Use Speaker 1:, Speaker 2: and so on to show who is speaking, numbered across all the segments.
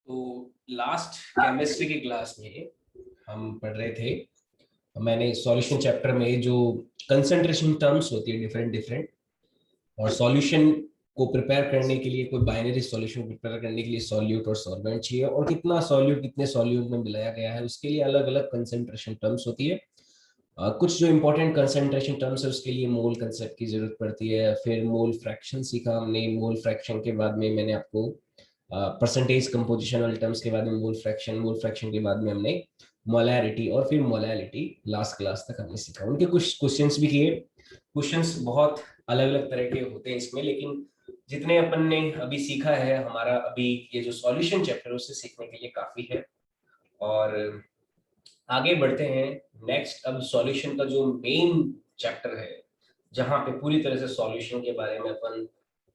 Speaker 1: तो last chemistry की class में हम पढ़ रहे थे। मैंने सॉल्यूशन चैप्टर में जो कंसंट्रेशन टर्म्स होती है डिफरेंट डिफरेंट, और सॉल्यूशन को प्रिपेयर करने के लिए, कोई बाइनरी सॉल्यूशन प्रिपेयर करने के लिए सॉल्यूट और सॉल्वेंट चाहिए, और कितना सॉल्यूट कितने सॉल्यूट में मिलाया गया है उसके लिए अलग अलग कंसंट्रेशन टर्म्स होती है। कुछ जो इंपॉर्टेंट कंसंट्रेशन टर्म्स है उसके लिए मोल कंसेप्ट की जरूरत पड़ती है। फिर मोल फ्रैक्शन सीखा हमने। मोल फ्रैक्शन के बाद में मैंने आपको परसेंटेज कंपोजिशनल टर्म्स के बाद में मोल फ्रैक्शन के बाद में हमने मोलैरिटी, और फिर मोलैलिटी लास्ट क्लास तक हमने सीखा। उनके कुछ क्वेश्चंस भी किए। क्वेश्चंस बहुत अलग अलग तरह के होते हैं इसमें, लेकिन जितने अपन ने अभी सीखा है, हमारा अभी ये जो सॉल्यूशन चैप्टर है उसे सीखने के लिए काफी है। और आगे बढ़ते हैं। नेक्स्ट, अब सॉल्यूशन का जो मेन चैप्टर है, जहां पे पूरी तरह से सॉल्यूशन के बारे में अपन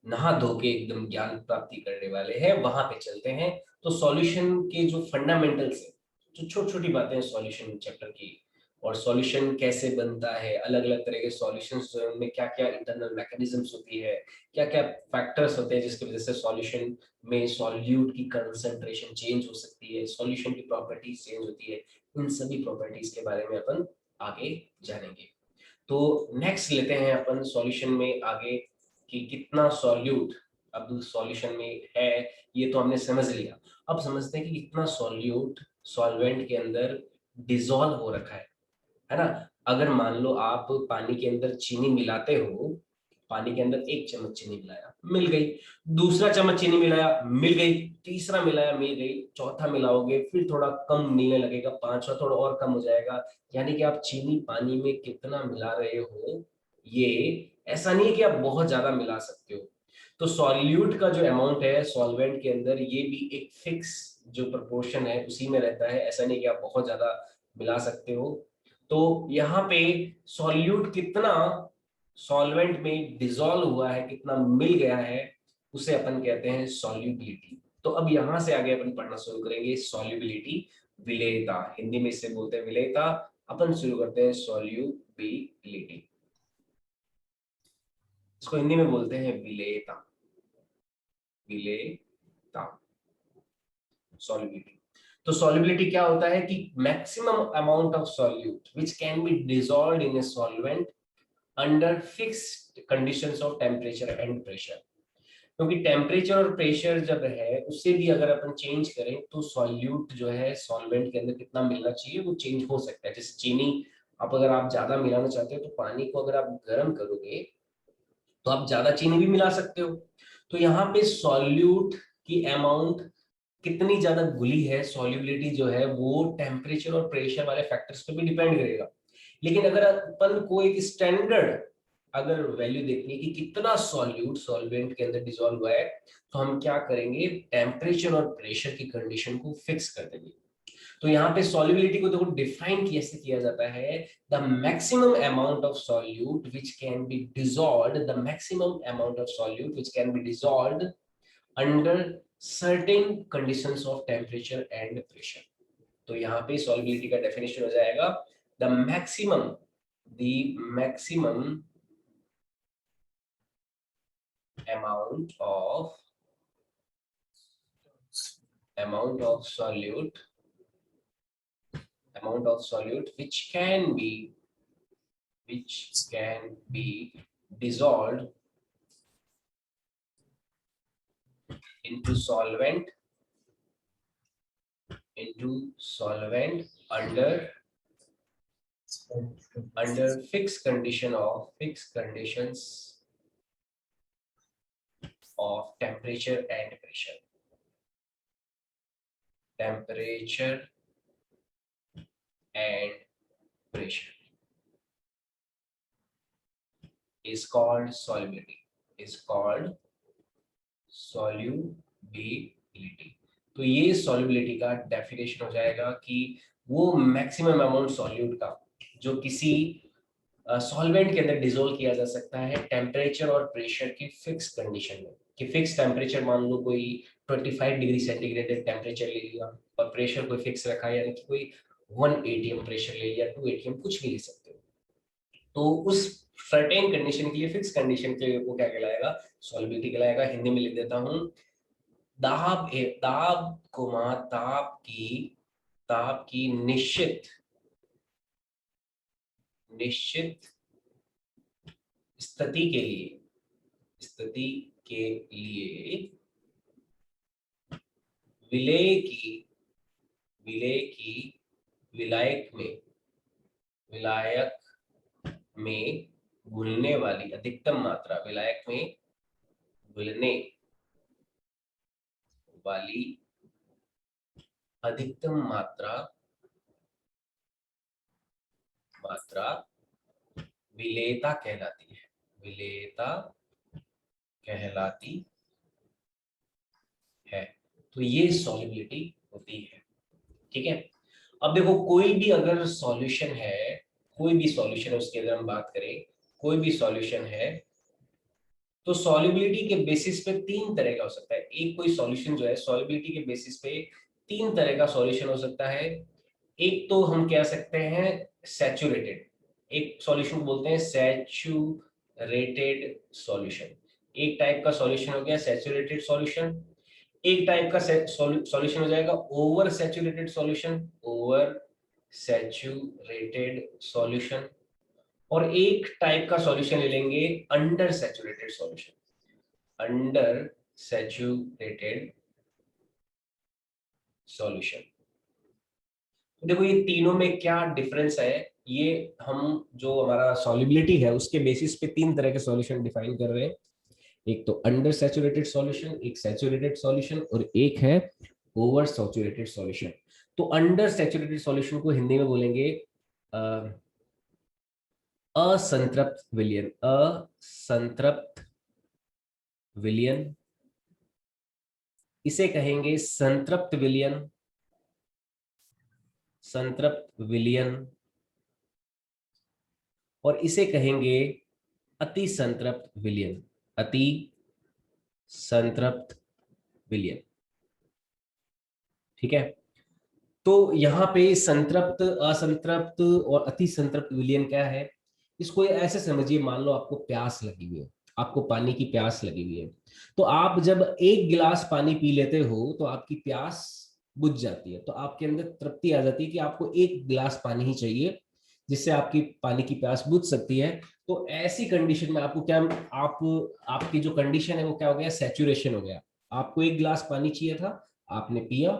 Speaker 1: नहा धो के एकदम ज्ञान प्राप्ति करने वाले हैं, वहां पे चलते हैं। तो सॉल्यूशन के जो फंडामेंटल्स है, जो छोटी छोटी बातें हैं सॉल्यूशन चैप्टर की, और सॉल्यूशन कैसे बनता है, अलग अलग तरह के सॉल्यूशंस में क्या क्या इंटरनल मैकेनिज्म्स होती है, क्या क्या फैक्टर्स होते हैं जिसकी वजह से सॉल्यूशन में सॉल्यूट की कंसंट्रेशन चेंज हो सकती है, सॉल्यूशन की प्रॉपर्टीज चेंज होती है। इन सभी प्रॉपर्टीज के बारे में अपन आगे जानेंगे। तो नेक्स्ट लेते हैं अपन सॉल्यूशन में आगे कि कितना सॉल्यूट अब सॉल्यूशन में है, ये तो हमने समझ लिया। अब समझते हैं कि कितना सॉल्यूट सॉल्वेंट के अंदर डिसॉल्व हो रखा है ना। अगर मान लो आप पानी के अंदर चीनी मिलाते हो, पानी के अंदर एक चम्मच चीनी मिलाया, मिल गई। दूसरा चम्मच चीनी मिलाया, मिल गई। तीसरा मिलाया, मिल गई। चौथा मिलाओगे, फिर थोड़ा कम मिलने लगेगा, पांचवा थोड़ा और कम हो जाएगा। यानी कि आप चीनी पानी में कितना मिला रहे हो, ये ऐसा नहीं है कि आप बहुत ज्यादा मिला सकते हो। तो सॉल्यूट का जो अमाउंट है सॉल्वेंट के अंदर, ये भी एक फिक्स जो प्रोपोर्शन है उसी में रहता है। ऐसा नहीं कि आप बहुत ज्यादा मिला सकते हो। तो यहाँ पे सॉल्यूट कितना सॉल्वेंट में डिसॉल्व हुआ है, कितना मिल गया है, उसे अपन कहते हैं सॉल्युबिलिटी। तो अब यहां से आगे अपन पढ़ना शुरू करेंगे सॉल्युबिलिटी, विलेयता। हिंदी में इसे बोलते हैं विलेयता। अपन शुरू करते हैं सॉल्युबिलिटी। इसको हिंदी में बोलते हैं विलेयता। विलेयता, सॉल्युबिलिटी। तो सॉल्युबिलिटी क्या होता है कि maximum amount of solute which can be dissolved in a solvent under fixed conditions of temperature and pressure. क्योंकि टेम्परेचर और प्रेशर जब है, उससे भी अगर अपन चेंज करें तो सॉल्यूट जो है सॉल्वेंट के अंदर कितना मिलना चाहिए वो चेंज हो सकता है। जैसे चीनी, आप अगर आप ज्यादा मिलाना चाहते हो तो पानी को अगर आप गर्म करोगे तो आप ज्यादा चीनी भी मिला सकते हो। तो यहाँ पे सॉल्यूट की अमाउंट कितनी ज्यादा घुली है, सॉल्युबिलिटी जो है वो टेम्परेचर और प्रेशर वाले फैक्टर्स पे भी डिपेंड करेगा। लेकिन अगर अपन को एक स्टैंडर्ड अगर वैल्यू देखनी है कि कितना सॉल्यूट सॉल्वेंट के अंदर डिसॉल्व हुआ है, तो हम क्या करेंगे, टेम्परेचर और प्रेशर की कंडीशन को फिक्स कर देंगे। तो यहाँ पे सॉल्युबिलिटी को देखो डिफाइन कैसे किया जाता है। The maximum amount of solute which can be dissolved, the maximum amount of solute which can be dissolved under certain conditions of temperature and pressure. तो यहाँ पे सॉल्युबिलिटी का डेफिनेशन हो जाएगा the maximum, the maximum amount of solute, amount of solute which can be dissolved into solvent under fixed conditions of temperature and pressure. Temperature and pressure is called solubility, solubility. तो ये solubility का definition हो जाएगा कि वो maximum amount solute का जो किसी सॉल्वेंट के अंदर डिसोल्व किया जा सकता है टेम्परेचर और प्रेशर की फिक्स कंडीशन में। कि फिक्स टेम्परेचर मान लो कोई 25 डिग्री सेंटीग्रेड टेम्परेचर ले लिया, और प्रेशर कोई फिक्स रखा है, यानी कि कोई 1 atm प्रेशर ले लिया, 2 atm कुछ भी ले सकते हो। तो उस सर्टेन कंडीशन के लिए, फिक्स कंडीशन के लिए वो क्या कहलाएगा, सॉल्युबिलिटी कहलाएगा। हिंदी में लिख देता हूँ, दाब दाब गुमा ताप की निश्चित स्थिति के लिए विलेय की विलायक में घुलने वाली अधिकतम मात्रा, विलायक में घुलने वाली अधिकतम मात्रा विलेयता कहलाती है। विलेयता कहलाती है। तो ये सॉल्युबिलिटी होती है। ठीक है। अब देखो कोई भी अगर सॉल्यूशन है, उसकी अगर हम बात करें, कोई भी सॉल्यूशन है तो सॉल्युबिलिटी के बेसिस पे तीन तरह का हो सकता है। एक कोई सॉल्यूशन जो है सॉल्युबिलिटी के बेसिस पे तीन तरह का सॉल्यूशन हो सकता है। एक तो हम कह सकते हैं सैचुरेटेड, एक सॉल्यूशन को बोलते हैं सैचुरेटेड सॉल्यूशन। एक टाइप का सॉल्यूशन हो गया सैचुरेटेड सॉल्यूशन। एक टाइप का सॉल्यूशन हो जाएगा ओवर सैचुरेटेड सॉल्यूशन। और एक टाइप का सॉल्यूशन ले लेंगे अंडर सैचुरेटेड सॉल्यूशन। तो देखो ये तीनों में क्या डिफरेंस है, ये हम जो हमारा सॉल्युबिलिटी है उसके बेसिस पे तीन तरह के सॉल्यूशन डिफाइन कर रहे हैं। एक तो अंडर सैचुरेटेड सॉल्यूशन, एक सैचुरेटेड सॉल्यूशन और एक है ओवर सैचुरेटेड सॉल्यूशन। तो अंडर सैचुरेटेड सॉल्यूशन को हिंदी में बोलेंगे असंतृप्त विलयन। इसे कहेंगे संतृप्त विलयन और इसे कहेंगे अति संतृप्त विलयन। ठीक है। तो यहाँ पे संतृप्त, असंतृप्त और अति संतृप्त विलयन क्या है, इसको ऐसे समझिए, मान लो आपको प्यास लगी हुई है, आपको पानी की प्यास लगी हुई है। तो आप जब एक गिलास पानी पी लेते हो तो आपकी प्यास बुझ जाती है, तो आपके अंदर तृप्ति आ जाती है कि आपको एक गिलास पानी ही चाहिए जिससे आपकी पानी की प्यास बुझ सकती है। तो ऐसी कंडीशन में आपको क्या, आप आपकी जो कंडीशन है वो क्या हो गया, सैचुरेशन हो गया। आपको एक गिलास पानी चाहिए था, आपने पिया,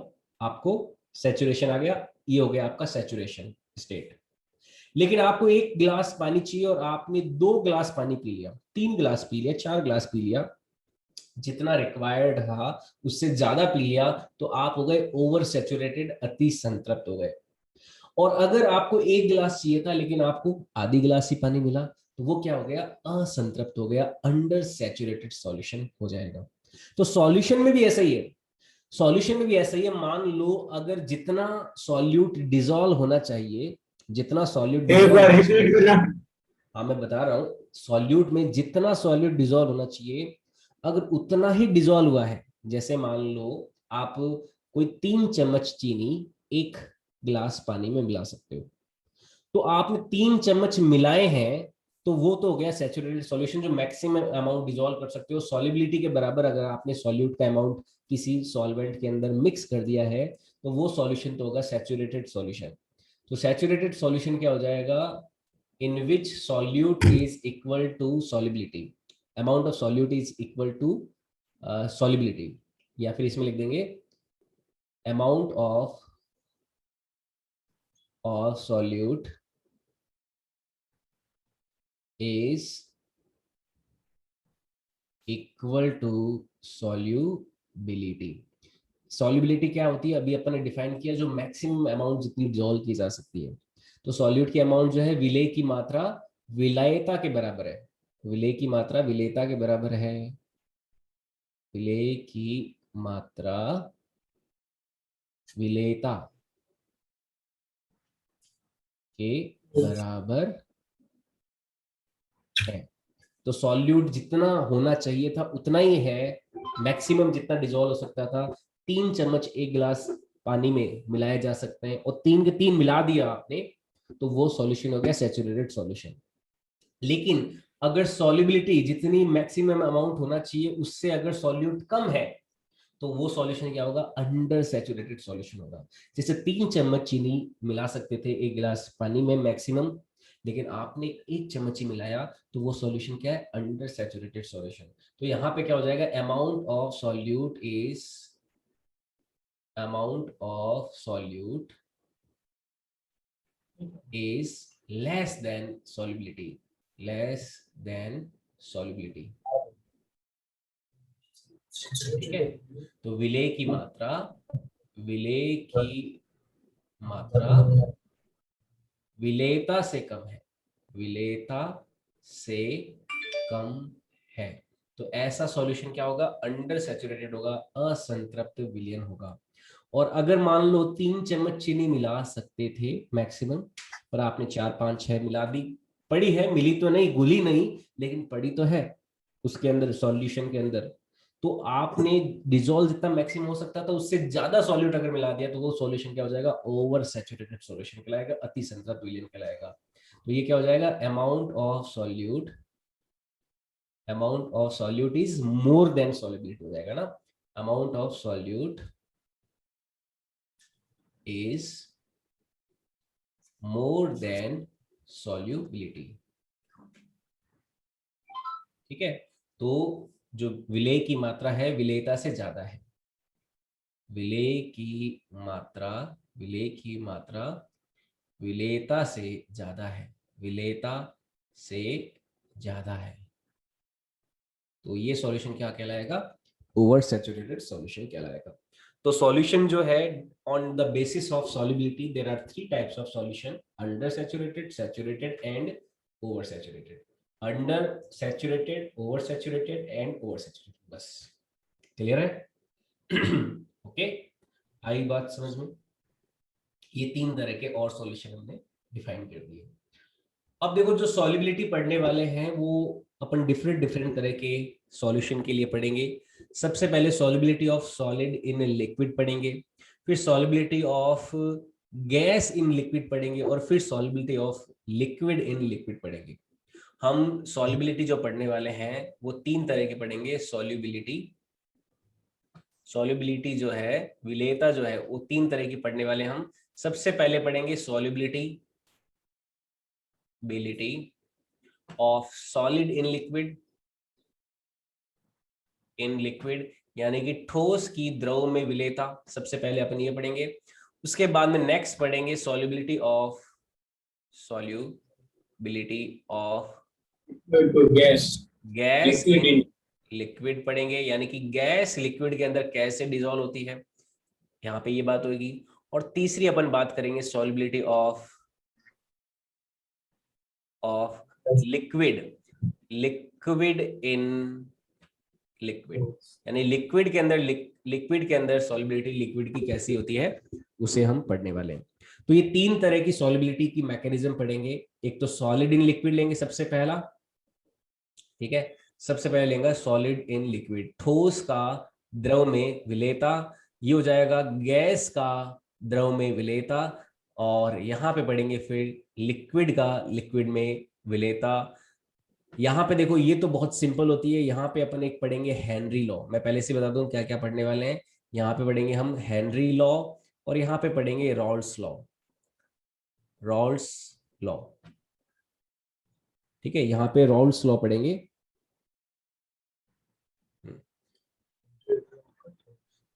Speaker 1: आपको सैचुरेशन आ गया, ये हो गया आपका सैचुरेशन स्टेट। लेकिन आपको एक गिलास पानी चाहिए और आपने 2 गिलास पानी पी लिया, 3 गिलास पी लिया, 4 गिलास पी लिया, जितना रिक्वायर्ड था उससे ज्यादा पी लिया, तो आप हो गए ओवर सैचुरेटेड, अति संतृप्त हो गए। और अगर आपको एक गिलास चाहिए था लेकिन आपको आधी गिलास ही पानी मिला, तो वो क्या हो गया, असंतृप्त हो गया, अंडर सैचुरेटेड सॉल्यूशन हो जाएगा। तो सॉल्यूशन में भी ऐसा ही है, मान लो अगर जितना सॉल्यूट डिसॉल्व होना चाहिए, जितना सॉल्यूट
Speaker 2: एक
Speaker 1: डिसॉल्व
Speaker 2: बार
Speaker 1: होना
Speaker 2: रिपीट
Speaker 1: चाहिए,
Speaker 2: करना।
Speaker 1: हाँ मैं बता रहा हूँ, सॉल्यूट में जितना सॉल्यूट डिसॉल्व होना चाहिए अगर उतना ही डिसॉल्व हुआ है, जैसे मान लो आप कोई 3 चम्मच चीनी एक गिलास पानी में मिला सकते हो, तो आपने 3 चम्मच मिलाए हैं, तो वो तो हो गया सैचुरेटेड सॉल्यूशन, जो मैक्सिमम अमाउंट डिसॉल्व कर सकते हो सॉल्युबिलिटी के बराबर। अगर आपने सॉल्यूट का अमाउंट किसी सॉल्वेंट के अंदर मिक्स कर दिया है तो वो सॉल्यूशन तो होगा सैचुरेटेड सॉल्यूशन। तो सैचुरेटेड सॉल्यूशन क्या हो जाएगा, in which solute is equal to solubility, amount of solute is equal to solubility, या फिर इसमें लिख देंगे amount of solute is equal to solubility। Solubility क्या होती है, अभी अपन ने डिफाइन किया, जो मैक्सिमम अमाउंट जितनी डिसॉल्व की जा सकती है। तो सॉल्यूट की अमाउंट जो है विलेय की मात्रा विलायता के बराबर है, विलेय की मात्रा विलेयता के बराबर है, विलेय की मात्रा विलेयता के बराबर है। तो सॉल्यूट जितना होना चाहिए था उतना ही है, मैक्सिमम जितना डिसॉल्व हो सकता था, 3 चम्मच एक गिलास पानी में मिलाए जा सकते हैं, और 3 के 3 मिला दिया आपने तो वो सॉल्यूशन हो गया सैचुरेटेड सॉल्यूशन। लेकिन अगर सॉल्युबिलिटी जितनी मैक्सिमम अमाउंट होना चाहिए उससे अगर सॉल्यूट कम है, तो वो सॉल्यूशन क्या होगा, अंडर सैचुरेटेड सॉल्यूशन होगा। जैसे 3 चम्मच चीनी मिला सकते थे 1 गिलास पानी में मैक्सिमम, लेकिन आपने 1 चम्मच ही मिलाया, तो वो सॉल्यूशन क्या है, अंडर सैचुरेटेड सॉल्यूशन। तो यहाँ पे क्या हो जाएगा, amount of solute is less than solubility। ठीक है, तो विलेय की मात्रा विलेयता से कम है, विलेयता से कम है। तो ऐसा सॉल्यूशन क्या होगा, अंडर सैचुरेटेड होगा, असंतृप्त विलयन होगा। और अगर मान लो 3 चम्मच चीनी मिला सकते थे मैक्सिमम, पर आपने 4 5 6 मिला दी, पड़ी है, मिली तो नहीं, घुली नहीं, लेकिन पड़ी तो है उसके अंदर, सॉल्यूशन के अंदर। तो आपने डिजोल्व जितना मैक्सिमम हो सकता था उससे ज्यादा सॉल्यूट अगर मिला दिया, तो वो सॉल्यूशन क्या हो जाएगा, ओवर सैचुरेटेड सॉल्यूशन कहलाएगा, अति संतृप्त विलयन कहलाएगा। तो ये क्या हो जाएगा, amount of solute is more than solubility हो जाएगा ना, amount of solute is more than solubility. ठीक है, तो जो विलेय की मात्रा है विलेयता से ज्यादा है, विलेय की मात्रा विलेयता से ज्यादा है, विलेयता से ज्यादा है, तो ये सॉल्यूशन क्या कहलाएगा, ओवर सैचुरेटेड सॉल्यूशन कहलाएगा। तो सॉल्यूशन जो है, on the basis of solubility there are 3 types of solution, under saturated, saturated and over saturated. Under saturated, over saturated and over saturated, बस क्लियर है। ओके, आई बात समझ में। ये 3 तरह के और सॉल्यूशन हमने डिफाइन कर दिए। अब देखो, जो सॉल्युबिलिटी पढ़ने वाले हैं वो अपन डिफरेंट डिफरेंट तरह के सॉल्यूशन के लिए पढ़ेंगे। सबसे पहले solubility of solid in liquid पढ़ेंगे, फिर solubility of gas in liquid पढ़ेंगे, और फिर solubility of liquid in liquid पढ़ेंगे। हम सॉल्युबिलिटी जो पढ़ने वाले हैं वो 3 तरह के पढ़ेंगे। सॉल्युबिलिटी जो है, विलेयता जो है, वो 3 तरह की पढ़ने वाले हम। सबसे पहले पढ़ेंगे solubility of solid in liquid, यानी कि ठोस की द्रव में विलेयता, सबसे पहले अपन ये पढ़ेंगे। उसके बाद में नेक्स्ट पढ़ेंगे solubility of gas in liquid पढ़ेंगे, यानी कि गैस लिक्विड के अंदर कैसे डिसॉल्व होती है, यहाँ पे ये बात होगी। और तीसरी अपन बात करेंगे solubility of liquid in liquid, यानी लिक्विड के अंदर सॉल्युबिलिटी लिक्विड की कैसी होती है, उसे हम पढ़ने वाले हैं। तो ये 3 तरह की सॉल्युबिलिटी की मैकेनिज्म पढ़ेंगे। एक तो सॉलिड इन लिक्विड लेंगे सबसे पहला, ठीक है, सबसे पहले लेंगे सॉलिड इन लिक्विड, ठोस का द्रव में विलेयता, ये हो जाएगा गैस का द्रव में विलेयता। और यहाँ पे पढ़ेंगे फिर लिक्विड का लिक्विड में विलेयता। यहाँ पे देखो, ये तो बहुत सिंपल होती है। यहाँ पे अपन एक पढ़ेंगे हेनरी लॉ। मैं पहले से बता दूं क्या क्या पढ़ने वाले हैं। यहाँ पे पढ़ेंगे हम हेनरी लॉ, और यहाँ पे पढ़ेंगे रॉल्स लॉ। ठीक है, यहाँ पे रॉल्स लॉ पढ़ेंगे।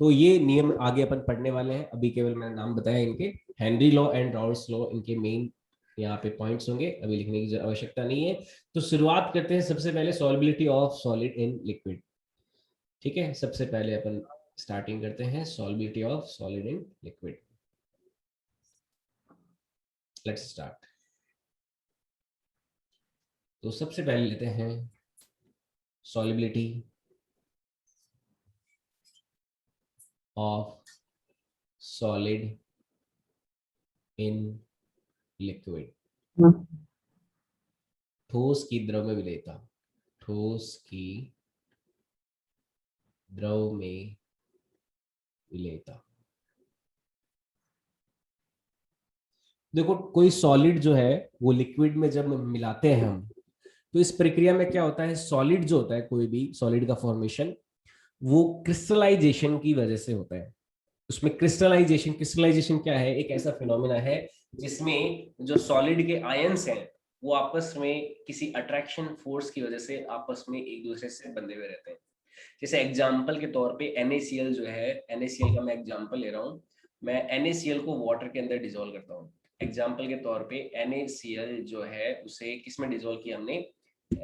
Speaker 1: तो ये नियम आगे अपन पढ़ने वाले हैं, अभी केवल मैंने नाम बताया इनके, Henry law and Rawls law, इनके मेन यहाँ पे पॉइंट्स होंगे, अभी लिखने की आवश्यकता नहीं है। तो शुरुआत करते हैं सबसे पहले solubility of solid in liquid. ठीक है, सबसे पहले अपन स्टार्टिंग करते हैं solubility of solid in liquid. Let's start. तो सबसे पहले लेते हैं solubility of solid in liquid, ठोस की द्रव में विलेयता, ठोस की द्रव में विलेयता। देखो, कोई सॉलिड जो है वो लिक्विड में जब मिलाते हैं हम, तो इस प्रक्रिया में क्या होता है, सॉलिड जो होता है, कोई भी सॉलिड का फॉर्मेशन, वो क्रिस्टलाइजेशन की वजह से होता है। उसमें क्रिस्टलाइजेशन क्या है, एक ऐसा फिनोमेना है जिसमें जो सॉलिड के आयंस हैं वो आपस में किसी अट्रैक्शन फोर्स की वजह से आपस में एक दूसरे से बंधे हुए रहते हैं। जैसे एग्जाम्पल के तौर पे NaCl जो है, NaCl का मैं एग्जाम्पल ले रहा हूँ, मैं NaCl को वाटर के अंदर डिजोल्व करता हूँ। एग्जाम्पल के तौर पे NaCl जो है उसे किस में डिजोल्व किया हमने,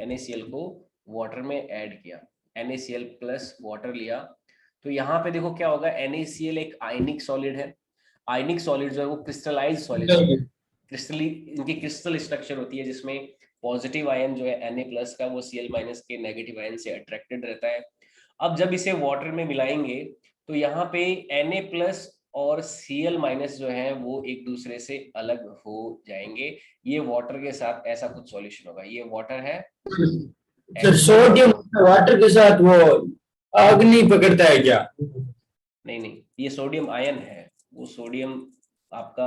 Speaker 1: NaCl को वाटर में ऐड किया, NaCl प्लस वाटर लिया। तो यहाँ पे देखो क्या होगा, NaCl एक आयनिक सॉलिड है। आयनिक सॉलिड जो है वो क्रिस्टलाइज सॉलिड होता है। क्रिस्टली इनकी क्रिस्टल स्ट्रक्चर होती है जिसमें पॉजिटिव आयन जो है Na प्लस का वो Cl माइनस के नेगेटिव आयन से अट्रैक्टेड रहता है। अब जब इसे वाटर में मिलाएंगे तो यहाँ पे Na प्लस और Cl माइनस जो है वो एक दूसरे से अलग हो जाएंगे। ये वाटर के साथ ऐसा कुछ सॉल्यूशन होगा, ये वाटर है।
Speaker 2: सर सोडियम वाटर के साथ वो आग नहीं पकड़ता है क्या?
Speaker 1: नहीं नहीं, ये सोडियम आयन है, वो सोडियम आपका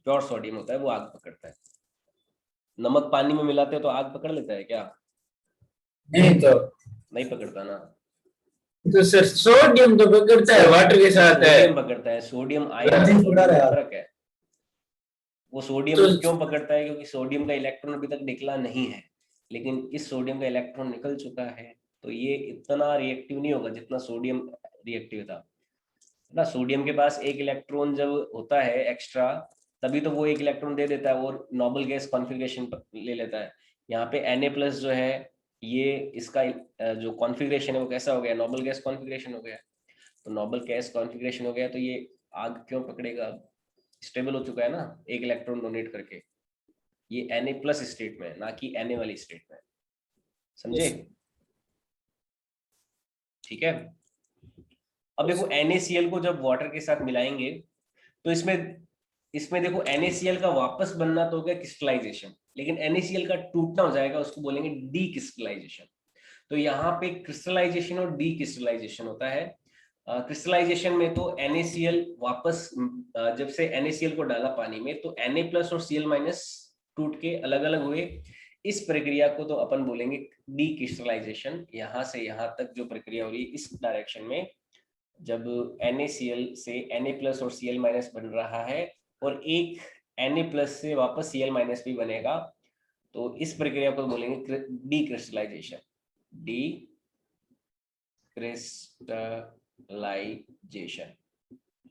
Speaker 1: प्योर सोडियम होता है, वो आग पकड़ता है। नमक पानी में मिलाते हो तो आग पकड़ लेता है क्या?
Speaker 2: नहीं तो
Speaker 1: नहीं पकड़ता ना।
Speaker 2: तो सर सोडियम तो पकड़ता है, वाटर के साथ है।
Speaker 1: सोडियम पकड़ता है, सोडियम आयन में फर्क है। वो सोडियम
Speaker 2: तो
Speaker 1: क्यों पकड़ता है, क्योंकि सोडियम का इलेक्ट्रॉन अभी तक निकला नहीं है, लेकिन इस सोडियम का इलेक्ट्रॉन निकल चुका है, तो ये इतना रिएक्टिव नहीं होगा जितना सोडियम रिएक्टिव था ना। सोडियम के पास एक इलेक्ट्रॉन जब होता है एक्स्ट्रा, तभी तो वो एक इलेक्ट्रॉन दे देता है और नोबल गैस कॉन्फ़िगरेशन ले लेता है। यहाँ पे Na प्लस जो है, ये इसका जो कॉन्फ़िगरेशन है वो कैसा हो गया, नोबल गैस कॉन्फ़िगरेशन हो गया। तो नोबल गैस कॉन्फ़िगरेशन हो गया तो ये आग क्यों पकड़ेगा, स्टेबल हो चुका है ना एक इलेक्ट्रॉन डोनेट करके। ये Na प्लस स्टेट में है, ना कि Na वाली स्टेट में। समझे? ठीक है। अब देखो NaCl को जब वाटर के साथ मिलाएंगे तो इसमें इसमें देखो NaCl का वापस बनना तो हो गया क्रिस्टलाइजेशन, लेकिन NaCl का टूटना हो जाएगा, उसको बोलेंगे डी क्रिस्टलाइजेशन। तो यहाँ पे क्रिस्टलाइजेशन और डी क्रिस्टलाइजेशन होता है। क्रिस्टलाइजेशन में तो NaCl वापस जब से NaCl को डाला पानी में तो Na प्लस और Cl माइनस टूट के अलग अलग हुए। इस प्रक्रिया को तो अपन बोलेंगे डी क्रिस्टलाइजेशन। यहाँ से यहाँ तक जो प्रक्रिया हो रही है इस डायरेक्शन में, जब NaCl से Na प्लस और Cl माइनस बन रहा है और एक Na प्लस से वापस Cl माइनस भी बनेगा, तो इस प्रक्रिया को बोलेंगे डी क्रिस्टलाइजेशन। डी क्रिस्टलाइजेशन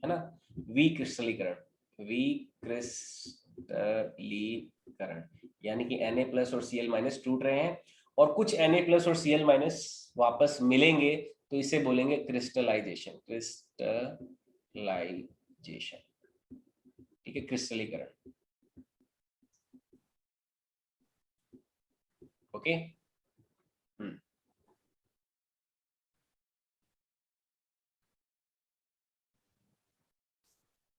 Speaker 1: है ना, विक्रिस्टलीकरण, विक्रिस्टलीकरण, यानी कि Na प्लस और Cl माइनस टूट रहे हैं और कुछ Na प्लस और Cl माइनस वापस मिलेंगे, तो इसे बोलेंगे क्रिस्टलाइजेशन। क्रिस्टलाइजेशन, ठीक है, क्रिस्टलीकरण। ओके।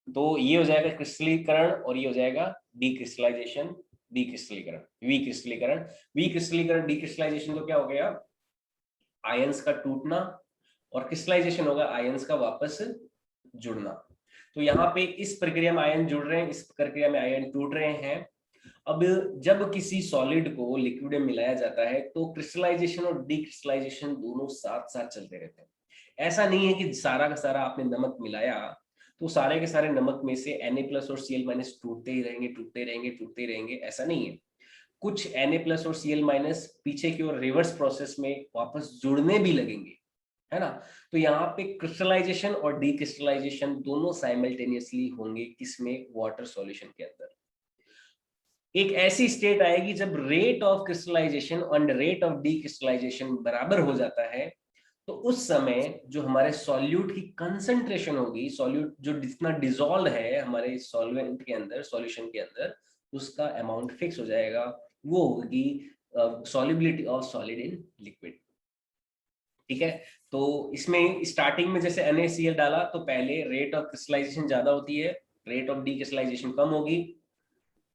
Speaker 1: तो ये हो जाएगा क्रिस्टलीकरण और ये हो जाएगा डीक्रिस्टलाइजेशन, डीक्रिस्टलीकरण, विक्रिस्टलीकरण। विक्रिस्टलीकरण डीक्रिस्टलाइजेशन तो क्या हो गया, आयंस का टूटना, और क्रिस्टलाइजेशन होगा आयंस का वापस जुड़ना। तो यहाँ पे इस प्रक्रिया में आयन जुड़ रहे हैं, इस प्रक्रिया में आयन टूट रहे हैं। अब जब किसी सॉलिड को लिक्विड में मिलाया जाता है तो क्रिस्टलाइजेशन और डीक्रिस्टलाइजेशन दोनों साथ साथ चलते रहते हैं। ऐसा नहीं है कि सारा का सारा आपने नमक मिलाया तो सारे के सारे नमक में से Na प्लस और Cl माइनस टूटते ही रहेंगे, टूटते रहेंगे, टूटते रहेंगे, ऐसा नहीं है। कुछ Na प्लस और Cl माइनस पीछे की ओर रिवर्स प्रोसेस में वापस जुड़ने भी लगेंगे, है ना। तो यहाँ पे क्रिस्टलाइजेशन और डीक्रिस्टलाइजेशन दोनों साइमल्टेनियसली होंगे, किसमें, वाटर सॉल्यूशन के अंदर। एक ऐसी स्टेट आएगी जब rate of crystallisation and rate of decrystallisation बराबर हो जाता है, तो उस समय जो हमारे सॉल्यूट की कंसंट्रेशन होगी, सॉल्यूट जो जितना डिसॉल्व है हमारे सॉल्वेंट के अंदर, सॉल्यूशन के अंदर, उसका अमाउंट फिक्स हो जाएगा। वो होगी solubility of solid in liquid. ठीक है। तो इसमें स्टार्टिंग में जैसे NaCl डाला तो पहले रेट ऑफ क्रिस्टलाइजेशन ज्यादा होती है, रेट ऑफ डीक्रिस्टलाइजेशन कम होगी।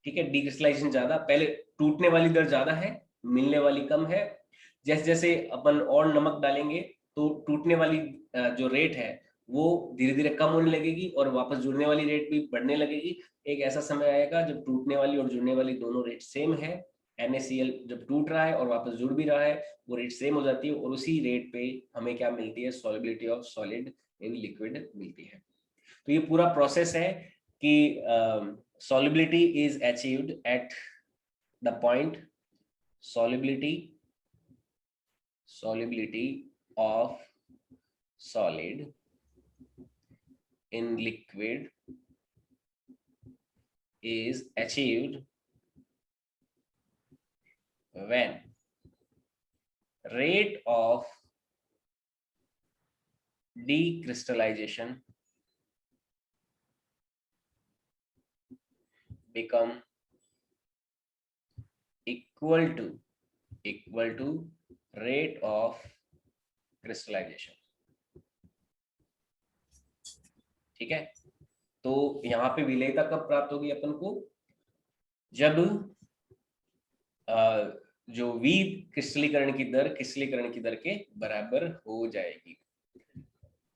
Speaker 1: ठीक है, डीक्रिस्टलाइजेशन ज्यादा, पहले टूटने वाली दर ज्यादा है, मिलने वाली कम है। जैसे जैसे अपन और नमक डालेंगे तो टूटने वाली जो रेट है वो धीरे धीरे कम होने लगेगी और वापस जुड़ने वाली रेट भी बढ़ने लगेगी। एक ऐसा समय आएगा जब टूटने वाली और जुड़ने वाली दोनों रेट सेम है, NaCl जब टूट रहा है और वापस जुड़ भी रहा है वो रेट सेम हो जाती है और उसी रेट पे हमें क्या मिलती है, solubility of solid in liquid मिलती है। तो ये पूरा प्रोसेस है कि solubility is achieved at the point solubility of solid in liquid is achieved when rate of decrystallization become equal to rate of crystallization। ठीक है, तो यहाँ पे विलेयता कब प्राप्त होगी अपन को, जब जो V क्रिस्टलीकरण की दर के बराबर हो जाएगी।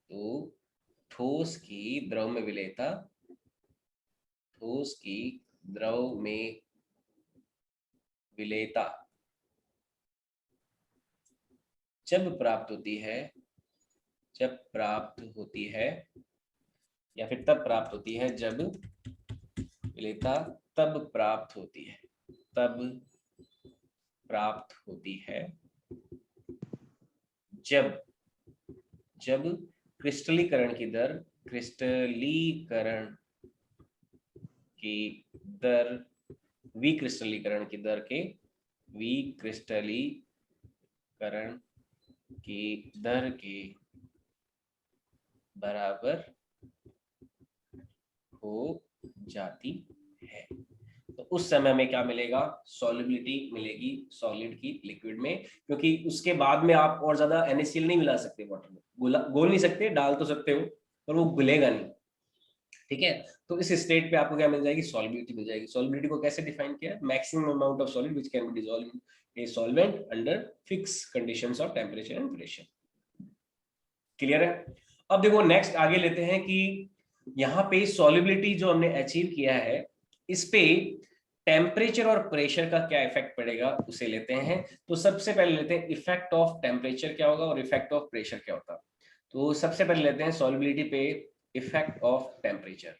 Speaker 1: तो ठोस की द्रव में विलेयता, ठोस की द्रव में विलेयता जब प्राप्त होती है या फिर तब प्राप्त होती है जब विलेयता तब प्राप्त होती है जब क्रिस्टलीकरण की दर विक्रिस्टलीकरण की दर के बराबर हो जाती है। तो उस समय में क्या मिलेगा, सॉल्युबिलिटी मिलेगी सॉलिड की लिक्विड में, क्योंकि उसके बाद में आप और ज्यादा NaCl नहीं मिला सकते वाटर में, घोल नहीं सकते, डाल तो सकते हो पर वो घुलेगा नहीं। ठीक है, तो इस स्टेट पे आपको क्या मिल जाएगी, सॉल्युबिलिटी मिल जाएगी। सॉल्युबिलिटी को कैसे डिफाइन किया, maximum amount of solid which can be dissolved in a solvent under fix conditions of temperature and pressure. Clear है। अब देखो नेक्स्ट आगे लेते हैं कि यहाँ पे सॉल्युबिलिटी जो हमने अचीव किया है इस पे टेम्परेचर और प्रेशर का क्या इफेक्ट पड़ेगा उसे लेते हैं। तो सबसे पहले लेते हैं इफेक्ट ऑफ टेम्परेचर क्या होगा और इफेक्ट ऑफ प्रेशर क्या होता है। तो सबसे पहले लेते हैं सॉल्युबिलिटी पे इफेक्ट ऑफ टेम्परेचर।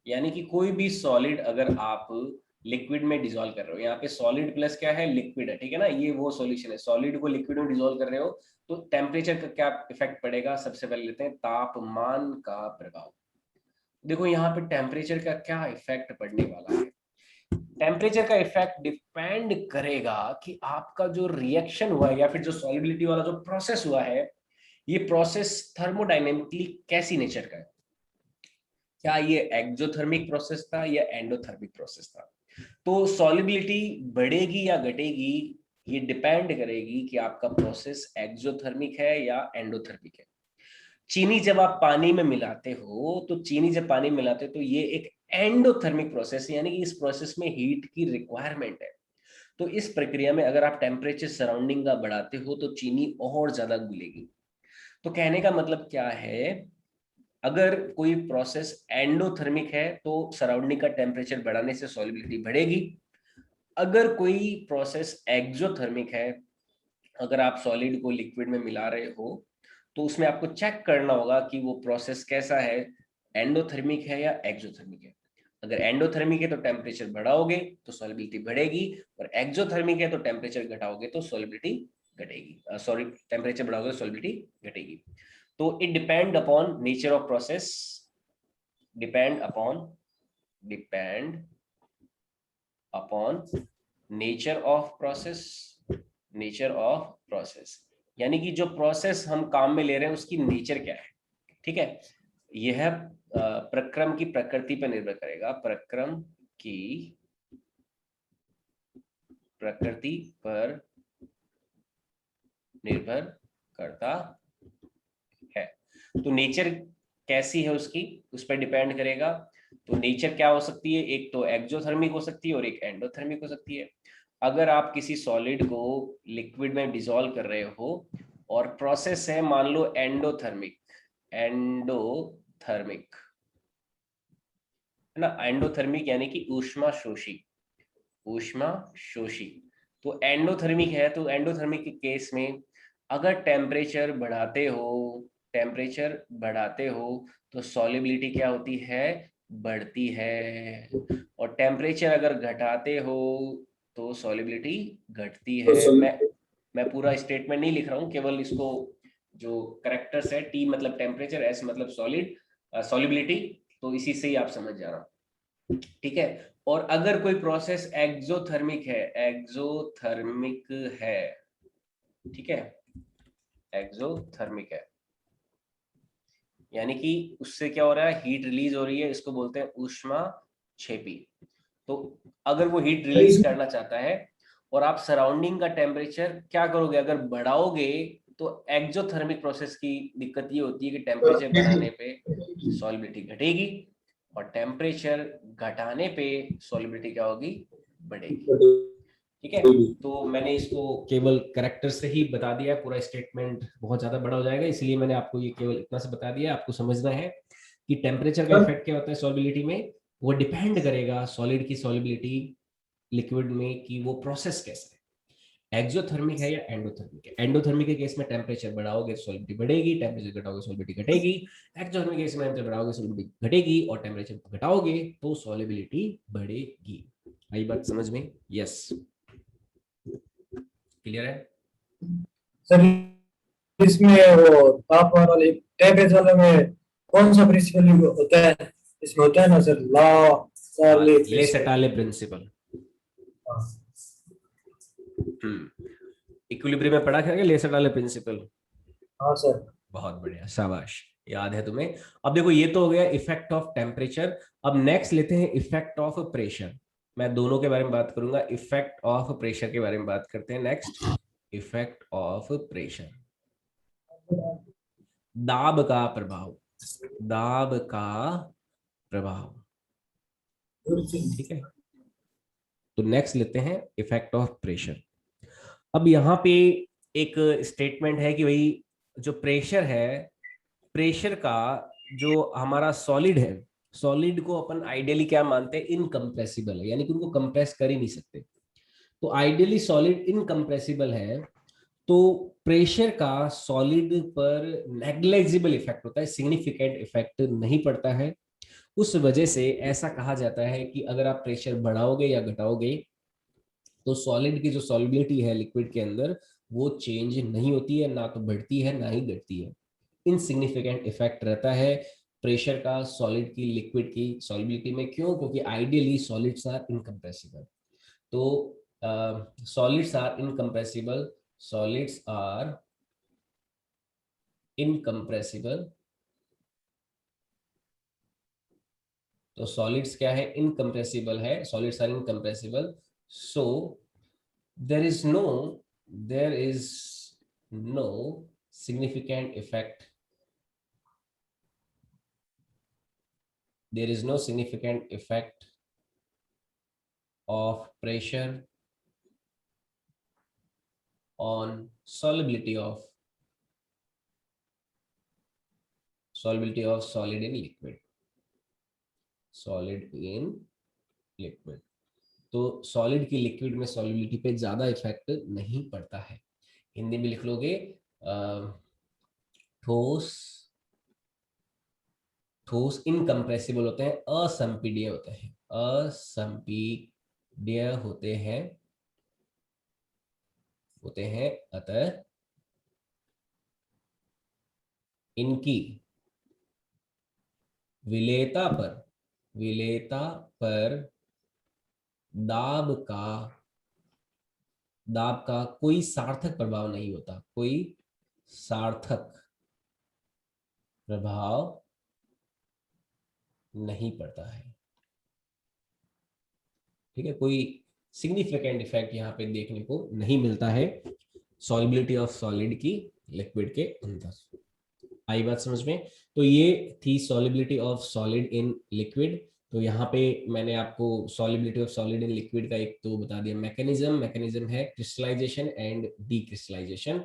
Speaker 1: यानी कि कोई भी सॉलिड अगर आप लिक्विड में डिसॉल्व कर रहे हो, यहाँ पे सॉलिड प्लस क्या है, लिक्विड है, ठीक है ना, ये वो सॉल्यूशन है। सॉलिड को लिक्विड में डिसॉल्व कर रहे हो तो टेम्परेचर का क्या इफेक्ट पड़ेगा, सबसे पहले लेते हैं तापमान का प्रभाव। देखो यहाँ पे टेम्परेचर का क्या इफेक्ट पड़ने वाला है। टेम्परेचर का इफेक्ट डिपेंड करेगा कि आपका जो रिएक्शन हुआ है या फिर जो सॉल्युबिलिटी वाला जो प्रोसेस हुआ है, ये प्रोसेस थर्मोडायनेमिकली कैसी नेचर का है। क्या ये एक्सोथर्मिक प्रोसेस था या एंडोथर्मिक प्रोसेस था। तो सॉल्युबिलिटी बढ़ेगी या घटेगी ये डिपेंड करेगी कि आपका प्रोसेस एक्सोथर्मिक है या एंडोथर्मिक है। चीनी जब आप पानी में मिलाते हो तो ये एक एंडोथर्मिक प्रोसेस है, यानी कि इस प्रोसेस में हीट की रिक्वायरमेंट है। तो इस प्रक्रिया में अगर आप टेम्परेचर सराउंडिंग का बढ़ाते हो तो चीनी और ज्यादा घुलेगी। तो कहने का मतलब क्या है, अगर कोई प्रोसेस एंडोथर्मिक है तो सराउंडिंग का टेम्परेचर बढ़ाने से सॉल्युबिलिटी बढ़ेगी। अगर कोई प्रोसेस एक्सोथर्मिक है, अगर आप सॉलिड को लिक्विड में मिला रहे हो तो उसमें आपको चेक करना होगा कि वो प्रोसेस कैसा है, एंडोथर्मिक है या एक्सोथर्मिक है। अगर एंडोथर्मिक है तो टेम्परेचर बढ़ाओगे तो सॉल्युबिलिटी बढ़ेगी, और एक्सोथर्मिक है तो टेम्परेचर घटाओगे तो सॉल्युबिलिटी घटेगी, सॉरी टेम्परेचर बढ़ाओगे तो सॉल्युबिलिटी घटेगी। तो it depend upon nature of process, depend upon nature of process, यानी कि जो प्रोसेस हम काम में ले रहे हैं उसकी नेचर क्या है। ठीक है, यह प्रक्रम की प्रकृति पर निर्भर करेगा, प्रक्रम की प्रकृति पर निर्भर करता है। तो नेचर कैसी है उसकी, उस पर डिपेंड करेगा। तो नेचर क्या हो सकती है, एक तो एक्सोथर्मिक हो सकती है और एक एंडोथर्मिक हो सकती है। अगर आप किसी सॉलिड को लिक्विड में डिसॉल्व कर रहे हो और प्रोसेस है मान लो एंडोथर्मिक, है ना। एंडोथर्मिक यानी कि ऊष्मा शोषी, ऊष्मा शोषी। तो एंडोथर्मिक है, तो एंडोथर्मिक के केस में अगर टेम्परेचर बढ़ाते हो, टेम्परेचर बढ़ाते हो तो सॉलिबिलिटी क्या होती है, बढ़ती है। और टेम्परेचर अगर घटाते हो तो सॉलिबिलिटी घटती
Speaker 2: तो
Speaker 1: है।
Speaker 2: सॉल्व
Speaker 1: मैं पूरा स्टेटमेंट नहीं लिख रहा हूँ, केवल इसको जो करेक्टर्स है, टी मतलब टेम्परेचर, एस मतलब सॉलिड, सॉलिबिलिटी, तो इसी से ही आप समझ जाना, ठीक है। और अगर कोई प्रोसेस एक्सोथर्मिक है, एक्सोथर्मिक है, ठीक है, एक्सोथर्मिक है यानी कि उससे क्या हो रहा है, हीट रिलीज हो रही है, इसको बोलते हैं ऊष्मा छेपी। तो अगर वो हीट रिलीज करना चाहता है और आप सराउंडिंग का टेम्परेचर क्या करोगे, अगर बढ़ाओगे, तो एक्सोथर्मिक प्रोसेस की दिक्कत ये होती है कि टेम्परेचर बढ़ाने पे सॉलिबिलिटी घटेगी और टेम्परेचर घटाने पे सॉलिबिलिटी क्या होगी, बढ़ेगी, ठीक है। तो मैंने इसको केवल करेक्टर से ही बता दिया है, पूरा स्टेटमेंट बहुत ज्यादा बड़ा हो जाएगा, इसलिए मैंने आपको ये केवल इतना से बता दिया। आपको समझना है कि टेम्परेचर का इफेक्ट क्या होता है सॉलिबिलिटी में, वो डिपेंड करेगा सॉलिड की सॉलिबिलिटी लिक्विड में कि वो प्रोसेस कैसा है, एक्सोथर्मिक है या एंडोथर्मिक है। एंडोथर्मिक के केस में टेम्परेचर बढ़ाओगे तो सॉलिबिलिटी बढ़ेगी, टेम्परेचर घटाओगे सॉलिबिलिटी घटेगी। एक्सोथर्मिक केस में टेम्परेचर बढ़ाओगे सॉलिबिलिटी घटेगी और टेम्परेचर घटाओगे तो सॉलिबिलिटी बढ़ेगी। आई बात समझ में? यस, क्लियर है?
Speaker 2: सर इसमें वो तापमान वाले टेम्परेचर वाले में कौन सा प्रिंसिपल होता है? इसमें होता है ना सर, लॉ साले
Speaker 1: ले
Speaker 2: प्रिंसिपल।
Speaker 1: सटाले प्रिंसिपल। इक्विलिब्रियम में पढ़ा क्या ले सटाले प्रिंसिपल?
Speaker 2: हाँ सर।
Speaker 1: बहुत बढ़िया, शाबाश, याद है तुम्हें। अब देखो ये तो हो गया इफेक्ट ऑफ टेम्परेचर। अब नेक्स्ट लेते हैं इफेक्ट ऑफ प्रेशर। मैं दोनों के बारे में बात करूंगा, इफेक्ट ऑफ प्रेशर के बारे में बात करते हैं नेक्स्ट। इफेक्ट ऑफ प्रेशर, दाब का प्रभाव, दाब का प्रभाव, ठीक है। तो नेक्स्ट लेते हैं इफेक्ट ऑफ प्रेशर। अब यहाँ पे एक स्टेटमेंट है कि भाई जो प्रेशर है, प्रेशर का जो हमारा सॉलिड है, सॉलिड को अपन आइडियली क्या मानते हैं, इनकम्प्रेसिबल है, यानी कि उनको कंप्रेस कर ही नहीं सकते। तो आइडियली सॉलिड इनकम्प्रेसिबल है, तो प्रेशर का सॉलिड पर नेग्लेजिबल इफेक्ट होता है, सिग्निफिकेंट इफेक्ट नहीं पड़ता है। उस वजह से ऐसा कहा जाता है कि अगर आप प्रेशर बढ़ाओगे या घटाओगे तो सॉलिड की जो सॉलिबिलिटी है लिक्विड के अंदर वो चेंज नहीं होती है, ना तो बढ़ती है ना ही घटती है। इनसिग्निफिकेंट इफेक्ट रहता है प्रेशर का सॉलिड की लिक्विड की सॉलिबिलिटी में। क्यों? क्योंकि आइडियली सॉलिड्स आर इनकम्प्रेसिबल। तो solids are incompressible, solids are incompressible. तो सॉलिड्स क्या है, इनकम्प्रेसिबल है, solids are incompressible. So there is no there is no significant effect, there is no significant effect of pressure on solubility of solid in liquid, solid in liquid। तो solid की liquid में solubility पे ज्यादा effect नहीं पड़ता है। हिंदी में लिख लोगे ठोस, ठोस इनकम्प्रेसिबल होते हैं, असंपीड्य होते हैं, असंपीड्य होते हैं अतः इनकी विलेयता पर, विलेयता पर दाब का, दाब का कोई सार्थक प्रभाव नहीं होता, कोई सार्थक प्रभाव नहीं पड़ता है, ठीक है। कोई सिग्निफिकेंट इफेक्ट यहाँ पे देखने को नहीं मिलता है सॉलिबिलिटी ऑफ सॉलिड की लिक्विड के अंदर। आई बात समझ में? तो ये थी solubility of solid in liquid. तो यहाँ पे मैंने आपको solubility of solid in liquid का एक तो बता दिया मैकेनिज्म। मैकेनिज्म है क्रिस्टलाइजेशन एंड डीक्रिस्टलाइजेशन,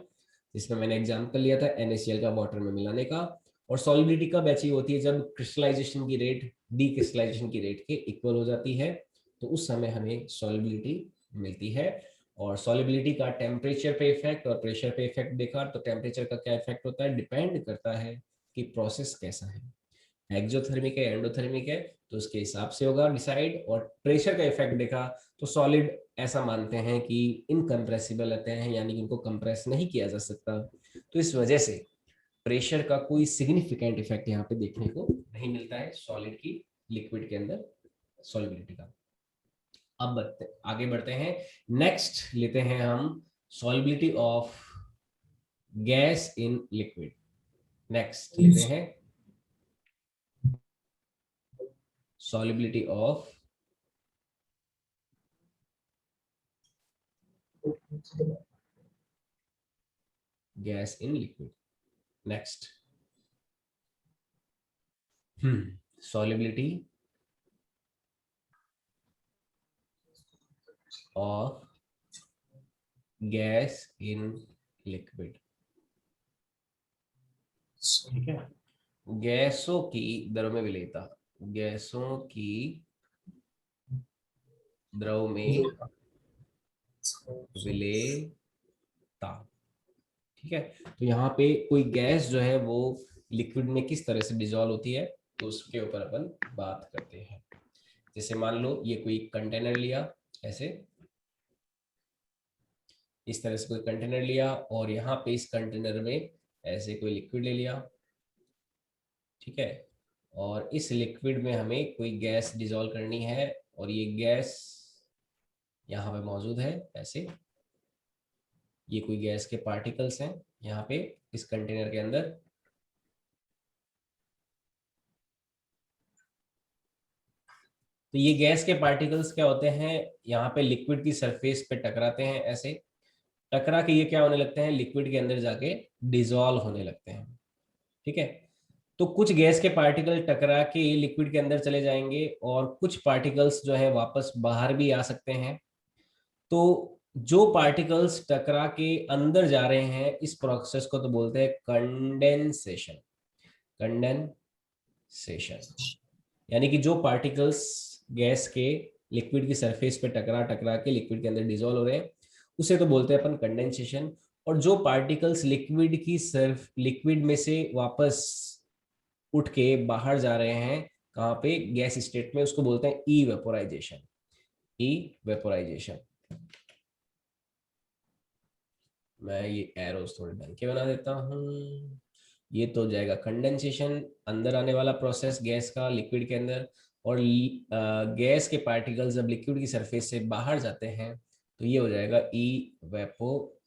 Speaker 1: जिसमें मैंने एग्जांपल लिया था NaCl का वाटर में मिलाने का। और सॉलिबिलिटी कब अचीव होती है? जब क्रिस्टलाइजेशन की रेट डीक्रिस्टलाइजेशन की रेट के इक्वल हो जाती है, तो उस समय हमें सॉलिबिलिटी मिलती है। और सॉलिबिलिटी का टेम्परेचर पे इफेक्ट और प्रेशर पे इफेक्ट देखा, तो टेम्परेचर का क्या इफेक्ट होता है, डिपेंड करता है कि प्रोसेस कैसा है, एक्सोथर्मिक है एंडोथर्मिक है, तो उसके हिसाब से होगा डिसाइड। और प्रेशर का इफेक्ट देखा तो सॉलिड ऐसा मानते हैं कि इनकम्प्रेसिबल रहते हैं, यानी कि इनको कंप्रेस नहीं किया जा सकता, तो इस वजह से प्रेशर का कोई सिग्निफिकेंट इफेक्ट यहाँ पे देखने को नहीं मिलता है सॉलिड की लिक्विड के अंदर सॉलिबिलिटी का। अब आगे बढ़ते हैं, नेक्स्ट लेते हैं हम solubility of gas in liquid. Next लेते हैं solubility of gas in liquid. Next, solubility of gas in liquid. ठीक है, गैसों की द्रव में विलेयता, गैसों की द्रव में विलेयता। ठीक है, तो यहाँ पे कोई गैस जो है वो लिक्विड में किस तरह से डिजोल्व होती है, तो उसके ऊपर अपन बात करते हैं। जैसे मान लो ये कोई कंटेनर लिया, ऐसे इस तरह से कोई कंटेनर लिया, और यहाँ पे इस कंटेनर में ऐसे कोई लिक्विड ले लिया, ठीक है, और इस लिक्विड में हमें कोई गैस डिजोल्व करनी है, और ये गैस यहाँ पे मौजूद है ऐसे, ये कोई गैस के पार्टिकल्स हैं यहाँ पे इस कंटेनर के अंदर। तो ये गैस के पार्टिकल्स क्या होते हैं, यहाँ पे लिक्विड की सरफेस पे टकराते हैं, ऐसे टकरा के ये क्या होने लगते हैं, लिक्विड के अंदर जाके डिजोल्व होने लगते हैं। ठीक है, तो कुछ गैस के पार्टिकल टकरा के लिक्विड के अंदर चले जाएंगे, और कुछ पार्टिकल्स जो है वापस बाहर भी आ सकते हैं। तो जो पार्टिकल्स टकरा के अंदर जा रहे हैं, इस प्रोसेस को तो बोलते हैं कंडेंसेशन। कंडेंसेशन यानी कि जो पार्टिकल्स गैस के लिक्विड की सरफेस पे टकरा टकरा के लिक्विड के अंदर डिजोल्व हो रहे हैं, उसे तो बोलते हैं अपन कंडेंसेशन। और जो पार्टिकल्स लिक्विड में से वापस उठ के बाहर जा रहे हैं, कहाँ पे, गैस स्टेट में, उसको बोलते हैं ई वेपोराइजेशन। ई वेपोराइजेशन, मैं ये एरोस थोड़े ढंग के बना देता हूँ। ये तो जाएगा कंडेंसेशन, अंदर आने वाला प्रोसेस गैस का लिक्विड के अंदर, और गैस के पार्टिकल्स जब लिक्विड की सरफेस से बाहर जाते हैं, तो ये हो जाएगा ई वेपोराइजेशन।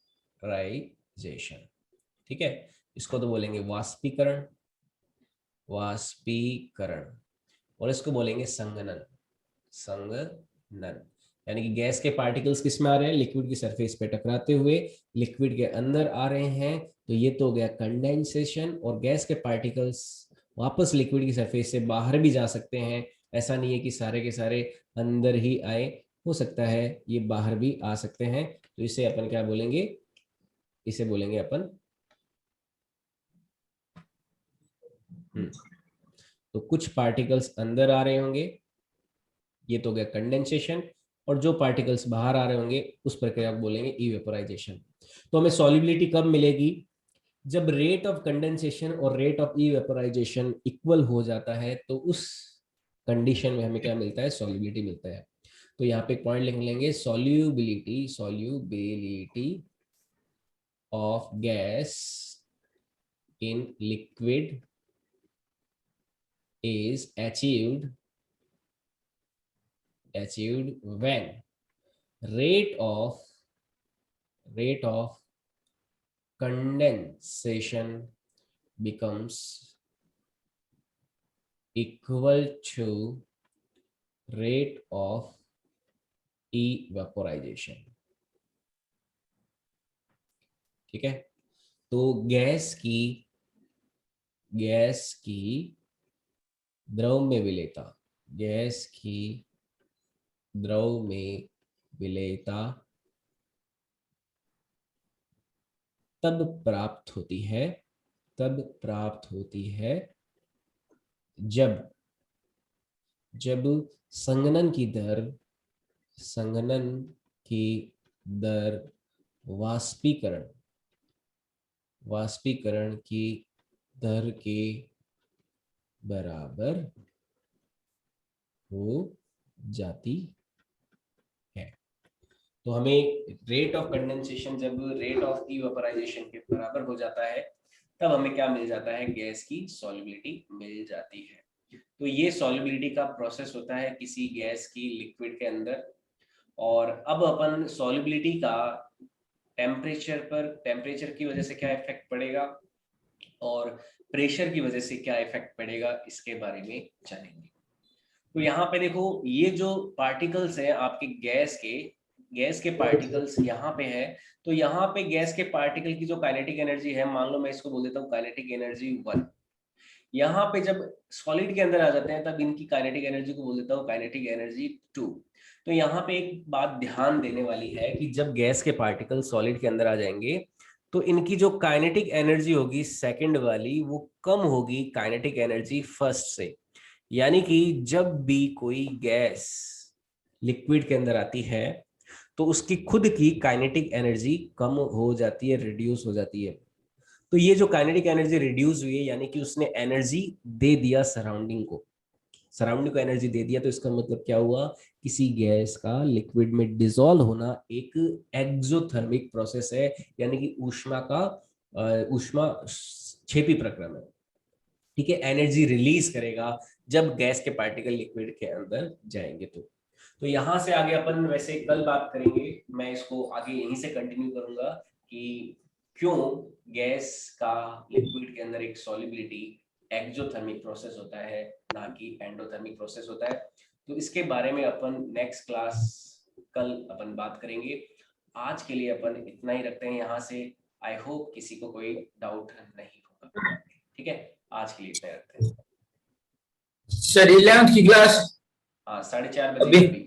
Speaker 1: ठीक है, इसको तो बोलेंगे वाष्पीकरण, वाष्पीकरण, और इसको बोलेंगे संघनन, संघनन। यानी कि गैस के पार्टिकल्स किस में आ रहे हैं, लिक्विड की सरफेस पे टकराते हुए लिक्विड के अंदर आ रहे हैं, तो ये तो हो गया कंडेंसेशन। और गैस के पार्टिकल्स वापस लिक्विड की सरफेस से बाहर भी जा सकते हैं, ऐसा नहीं है कि सारे के सारे अंदर ही आए, हो सकता है ये बाहर भी आ सकते हैं। तो इसे अपन क्या बोलेंगे, इसे बोलेंगे अपन तो कुछ पार्टिकल्स अंदर आ रहे होंगे, ये तो हो गया कंडेंसेशन, और जो पार्टिकल्स बाहर आ रहे होंगे उस प्रक्रिया को बोलेंगे इवेपोराइजेशन। तो हमें सॉलिबिलिटी कब मिलेगी, जब रेट ऑफ कंडेंसेशन और रेट ऑफ इवेपोराइजेशन इक्वल हो जाता है, तो उस कंडीशन में हमें क्या मिलता है, सॉलिबिलिटी मिलता है। तो यहाँ पे एक पॉइंट लिख लेंगे, solubility, solubility of gas in liquid is achieved when rate of condensation becomes equal to rate of evaporation। ठीक है, तो गैस की द्रव में विलेयता, गैस की द्रव में विलेयता तब प्राप्त होती है तब प्राप्त होती है जब जब संघनन की दर वाष्पीकरण की दर के बराबर हो जाती है। तो हमें रेट ऑफ कंडेंसेशन जब रेट ऑफ इवेपोराइजेशन के बराबर हो जाता है तब हमें क्या मिल जाता है, गैस की सॉल्युबिलिटी मिल जाती है। तो ये सॉल्युबिलिटी का प्रोसेस होता है किसी गैस की लिक्विड के अंदर। और अब अपन सॉल्युबिलिटी का टेम्परेचर की वजह से क्या इफेक्ट पड़ेगा और प्रेशर की वजह से क्या इफेक्ट पड़ेगा इसके बारे में जानेंगे। तो यहाँ पे देखो, ये जो पार्टिकल्स हैं आपके गैस के पार्टिकल्स यहाँ पे है। तो यहाँ पे गैस के पार्टिकल की जो काइनेटिक एनर्जी है, मान लो मैं इसको बोल देता हूँ काइनेटिक एनर्जी 1। यहाँ पे जब सॉलिड के अंदर आ जाते हैं तब इनकी काइनेटिक एनर्जी को बोल देता हूँ काइनेटिक एनर्जी 2। तो यहाँ पे एक बात ध्यान देने वाली है कि जब गैस के पार्टिकल सॉलिड के अंदर आ जाएंगे तो इनकी जो काइनेटिक एनर्जी होगी सेकंड वाली, वो कम होगी काइनेटिक एनर्जी फर्स्ट से। यानी कि जब भी कोई गैस लिक्विड के अंदर आती है तो उसकी खुद की काइनेटिक एनर्जी कम हो जाती है, रिड्यूस हो जाती है। तो ये जो काइनेटिक एनर्जी रिड्यूस हुई है यानी कि उसने एनर्जी दे दिया सराउंडिंग को एनर्जी दे दिया। तो इसका मतलब क्या हुआ, किसी गैस का लिक्विड में डिसॉल्व होना एक एक्सोथर्मिक प्रोसेस है, यानी कि ऊष्मा क्षेपी प्रक्रम है। ठीक है, एनर्जी रिलीज करेगा जब गैस के पार्टिकल लिक्विड के अंदर जाएंगे। तो यहां से आगे अपन वैसे कल बात करेंगे, मैं इसको आगे यहीं से कंटिन्यू करूंगा कि क्यों गैस का लिक्विड के अंदर एक सॉल्युबिलिटी एक्सोथर्मिक प्रोसेस होता है ना कि एंडोथर्मिक प्रोसेस होता है। तो इसके बारे में अपन नेक्स्ट क्लास कल अपन बात करेंगे। आज के लिए अपन इतना ही रखते हैं यहाँ से। आई होप किसी को कोई डाउट नहीं होगा। ठीक है, आज के लिए इतना रखते हैं।
Speaker 2: सर 11th की क्लास
Speaker 1: हाँ 4:30 बजे
Speaker 2: अभी
Speaker 1: अभी